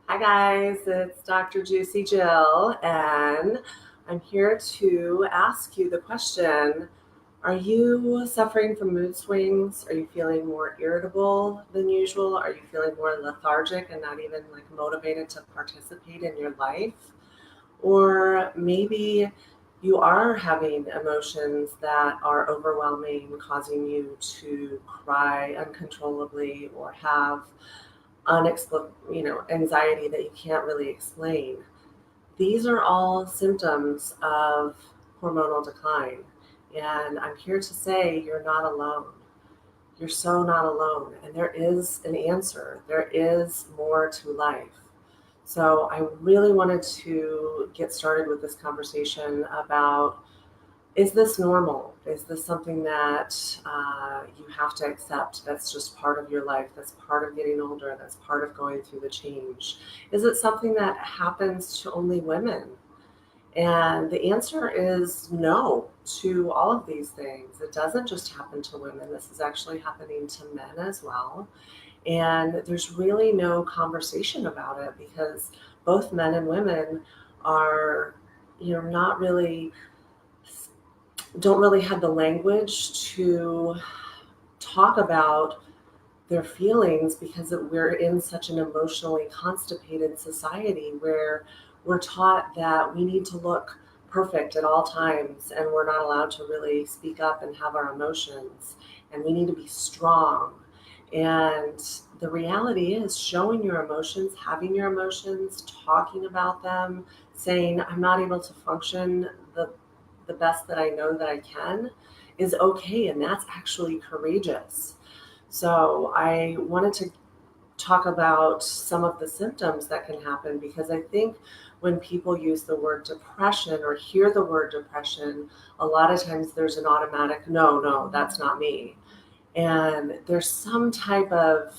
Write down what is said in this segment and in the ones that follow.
Hi guys, it's Dr. Juicy Jill, and I'm here to ask you the question, are you suffering from mood swings? Are you feeling more irritable than usual? Are you feeling more lethargic and not even motivated to participate in your life? Or maybe you are having emotions that are overwhelming, causing you to cry uncontrollably or have unexplained, anxiety that you can't really explain. These are all symptoms of hormonal decline. And I'm here to say you're not alone. You're so not alone. And there is an answer. There is more to life. So I really wanted to get started with this conversation about, is this normal? Is this something that you have to accept? That's just part of your life. That's part of getting older. That's part of going through the change. Is it something that happens to only women? And the answer is no to all of these things. It doesn't just happen to women. This is actually happening to men as well. And there's really no conversation about it because both men and women are, not really don't really have the language to talk about their feelings because we're in such an emotionally constipated society where we're taught that we need to look perfect at all times and we're not allowed to really speak up and have our emotions and we need to be strong. And the reality is showing your emotions, having your emotions, talking about them, saying, I'm not able to function the best that I know that I can is okay. And that's actually courageous. So I wanted to talk about some of the symptoms that can happen because I think when people use the word depression or hear the word depression, a lot of times there's an automatic, no, no, that's not me. And there's some type of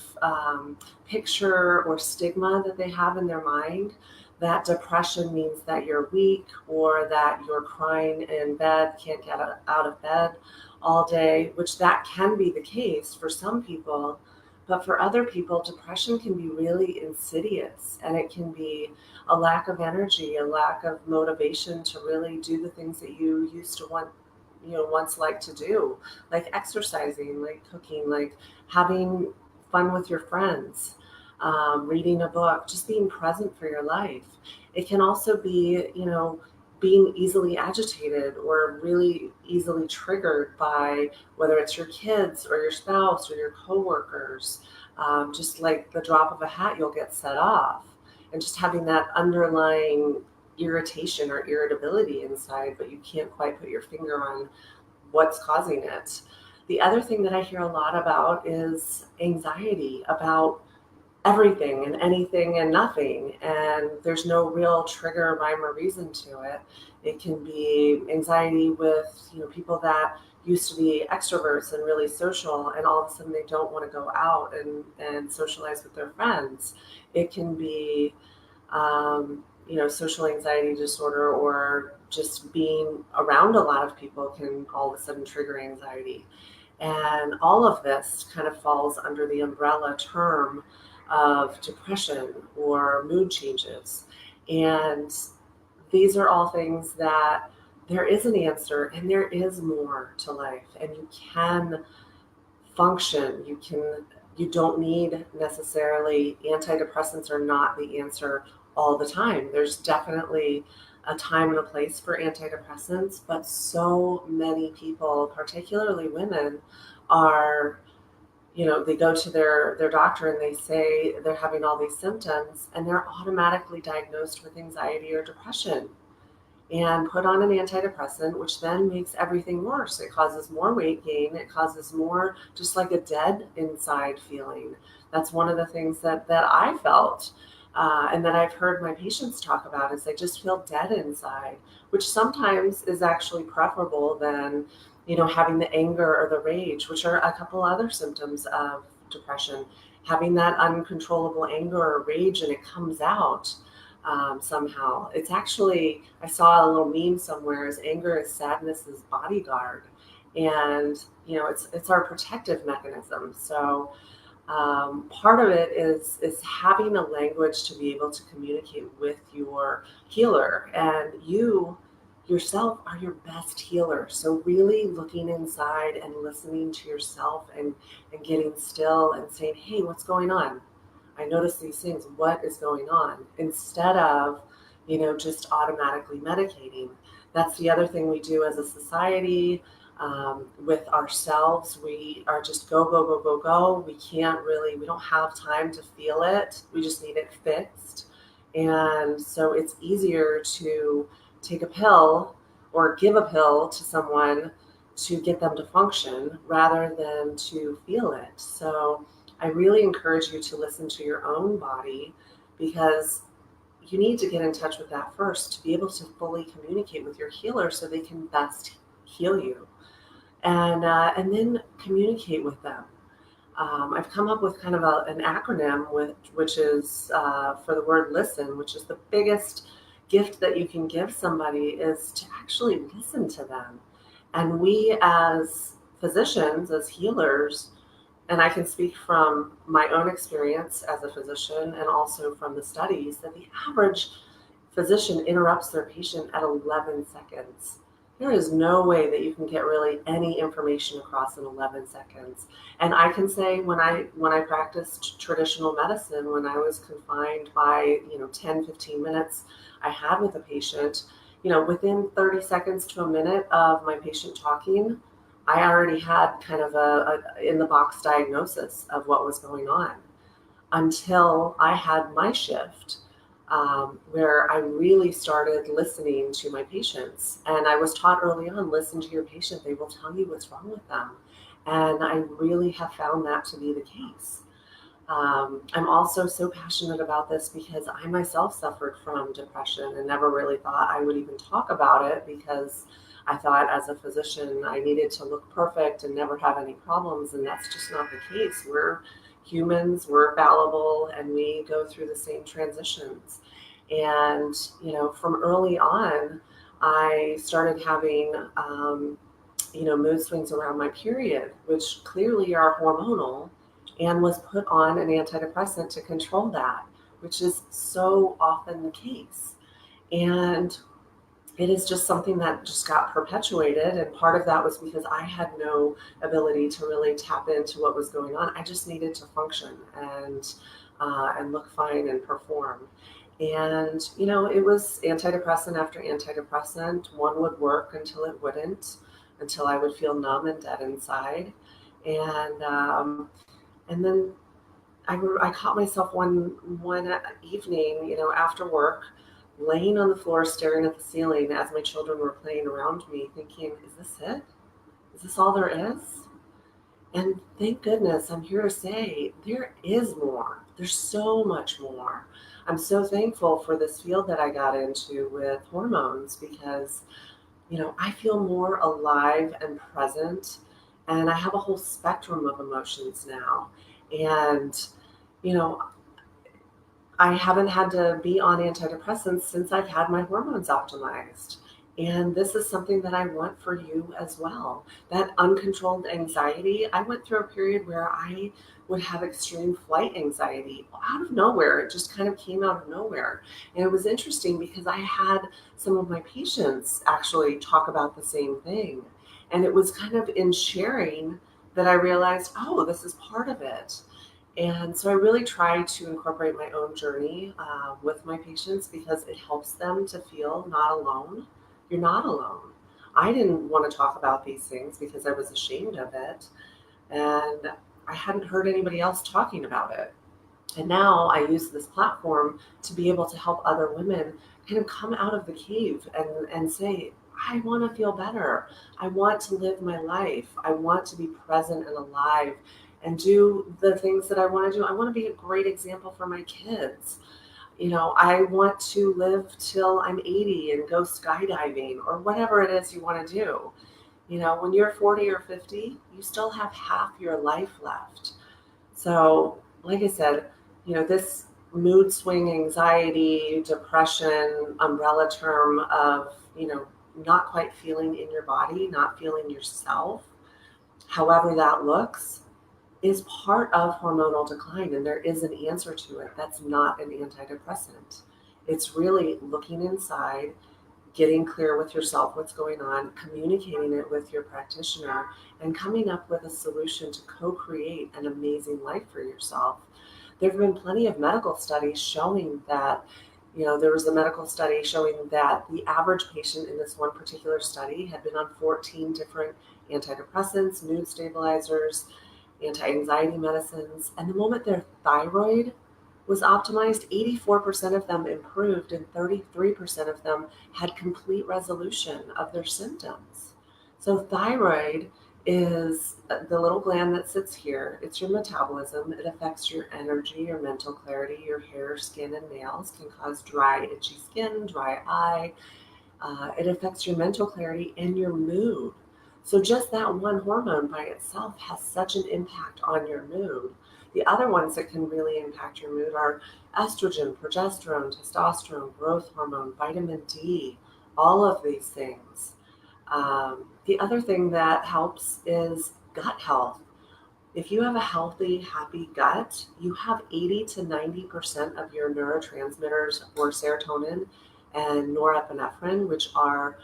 picture or stigma that they have in their mind that depression means that you're weak or that you're crying in bed, can't get out of bed all day, which that can be the case for some people. But for other people, depression can be really insidious and it can be a lack of energy, a lack of motivation to really do the things that you used to once liked to do, like exercising, like cooking, like having fun with your friends, reading a book, just being present for your life. It can also be, being easily agitated or really easily triggered by whether it's your kids or your spouse or your coworkers. Just like the drop of a hat, you'll get set off. And just having that underlying irritation or irritability inside, but you can't quite put your finger on what's causing it. The other thing that I hear a lot about is anxiety about everything and anything and nothing. And there's no real trigger, rhyme, or reason to it. It can be anxiety with, people that used to be extroverts and really social, and all of a sudden they don't want to go out and socialize with their friends. It can be, social anxiety disorder or just being around a lot of people can all of a sudden trigger anxiety. And all of this kind of falls under the umbrella term of depression or mood changes. And these are all things that there is an answer and there is more to life and you can function. You don't need necessarily antidepressants are not the answer all the time. There's definitely a time and a place for antidepressants, but so many people, particularly women, are they go to their doctor and they say they're having all these symptoms and they're automatically diagnosed with anxiety or depression and put on an antidepressant, which then makes everything worse. It causes more weight gain. It causes more just like a dead inside feeling. That's one of the things that I felt and that I've heard my patients talk about is they just feel dead inside, which sometimes is actually preferable than, having the anger or the rage, which are a couple other symptoms of depression. Having that uncontrollable anger or rage and it comes out somehow. It's actually, I saw a little meme somewhere, is anger is sadness's bodyguard. And, it's our protective mechanism. So Part of it is having a language to be able to communicate with your healer, and you yourself are your best healer. So really looking inside and listening to yourself and getting still and saying, hey, what's going on? I notice these things. What is going on? Instead of, just automatically medicating. That's the other thing we do as a society. With ourselves, we are just go, go, go, go, go. We don't have time to feel it. We just need it fixed. And so it's easier to take a pill or give a pill to someone to get them to function rather than to feel it. So I really encourage you to listen to your own body, because you need to get in touch with that first to be able to fully communicate with your healer so they can best heal you, and then communicate with them. I've come up with kind of an acronym which is for the word listen, which is the biggest gift that you can give somebody, is to actually listen to them. And we as physicians, as healers, and I can speak from my own experience as a physician and also from the studies, that the average physician interrupts their patient at 11 seconds. There is no way that you can get really any information across in 11 seconds. And I can say when I practiced traditional medicine, when I was confined by, 10, 15 minutes I had with a patient, within 30 seconds to a minute of my patient talking, I already had kind of a in the box diagnosis of what was going on, until I had my shift, where I really started listening to my patients. And I was taught early on, listen to your patient, they will tell you what's wrong with them. And I really have found that to be the case. I'm also so passionate about this because I myself suffered from depression and never really thought I would even talk about it, because I thought as a physician I needed to look perfect and never have any problems. And that's just not the case. We're humans, we're fallible, and we go through the same transitions. And, from early on, I started having, mood swings around my period, which clearly are hormonal, and was put on an antidepressant to control that, which is so often the case. And it is just something that just got perpetuated. And part of that was because I had no ability to really tap into what was going on. I just needed to function and look fine and perform. And, it was antidepressant after antidepressant. One would work until it wouldn't, until I would feel numb and dead inside. And then I caught myself one evening, after work, laying on the floor, staring at the ceiling as my children were playing around me, thinking, "Is this it? Is this all there is?" And thank goodness, I'm here to say there is more. There's so much more. I'm so thankful for this field that I got into with hormones, because I feel more alive and present, and I have a whole spectrum of emotions now. And, you know, I haven't had to be on antidepressants since I've had my hormones optimized. And this is something that I want for you as well. That uncontrolled anxiety, I went through a period where I would have extreme flight anxiety out of nowhere. It just kind of came out of nowhere. And it was interesting because I had some of my patients actually talk about the same thing. And it was kind of in sharing that I realized, oh, this is part of it. And so I really try to incorporate my own journey with my patients, because it helps them to feel not alone. You're not alone. I didn't want to talk about these things because I was ashamed of it. And I hadn't heard anybody else talking about it. And now I use this platform to be able to help other women kind of come out of the cave and say, I want to feel better. I want to live my life. I want to be present and alive and do the things that I want to do. I want to be a great example for my kids. I want to live till I'm 80 and go skydiving or whatever it is you want to do. When you're 40 or 50, you still have half your life left. So, like I said, this mood swing, anxiety, depression umbrella term of, not quite feeling in your body, not feeling yourself, however that looks, is part of hormonal decline, and there is an answer to it. That's not an antidepressant. It's really looking inside, getting clear with yourself what's going on, communicating it with your practitioner, and coming up with a solution to co-create an amazing life for yourself. There have been plenty of medical studies showing that, there was a medical study showing that the average patient in this one particular study had been on 14 different antidepressants, mood stabilizers, anti-anxiety medicines, and the moment their thyroid was optimized, 84% of them improved and 33% of them had complete resolution of their symptoms. So thyroid is the little gland that sits here. It's your metabolism. It affects your energy, your mental clarity, your hair, skin, and nails, can cause dry, itchy skin, dry eye. It affects your mental clarity and your mood. So just that one hormone by itself has such an impact on your mood. The other ones that can really impact your mood are estrogen, progesterone, testosterone, growth hormone, vitamin D, all of these things. The other thing that helps is gut health. If you have a healthy, happy gut, you have 80 to 90% of your neurotransmitters or serotonin and norepinephrine, which are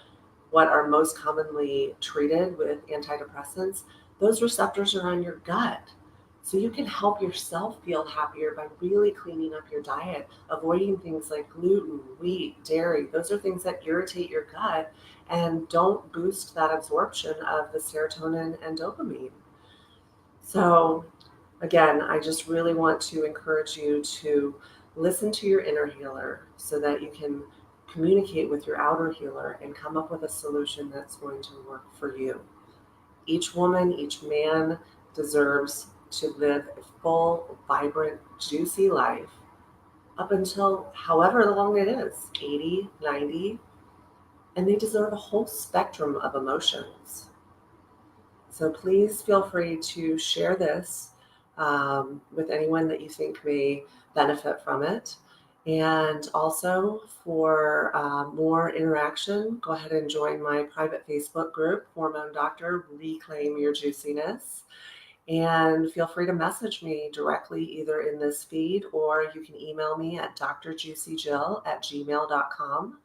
what are most commonly treated with antidepressants. Those receptors are on your gut. So you can help yourself feel happier by really cleaning up your diet, avoiding things like gluten, wheat, dairy. Those are things that irritate your gut and don't boost that absorption of the serotonin and dopamine. So, again, I just really want to encourage you to listen to your inner healer so that you can communicate with your outer healer and come up with a solution that's going to work for you. Each woman, each man deserves to live a full, vibrant, juicy life up until however long it is, 80, 90, and they deserve a whole spectrum of emotions. So please feel free to share this with anyone that you think may benefit from it. And also for more interaction, go ahead and join my private Facebook group, Hormone Doctor Reclaim Your Juiciness. And feel free to message me directly either in this feed or you can email me at drjuicyjill@gmail.com.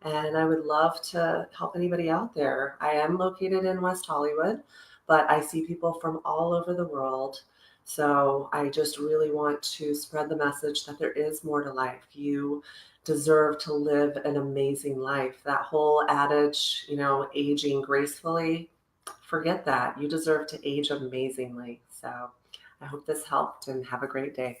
And I would love to help anybody out there. I am located in West Hollywood, but I see people from all over the world. So I just really want to spread the message that there is more to life. You deserve to live an amazing life. That whole adage, aging gracefully, forget that. You deserve to age amazingly. So I hope this helped and have a great day.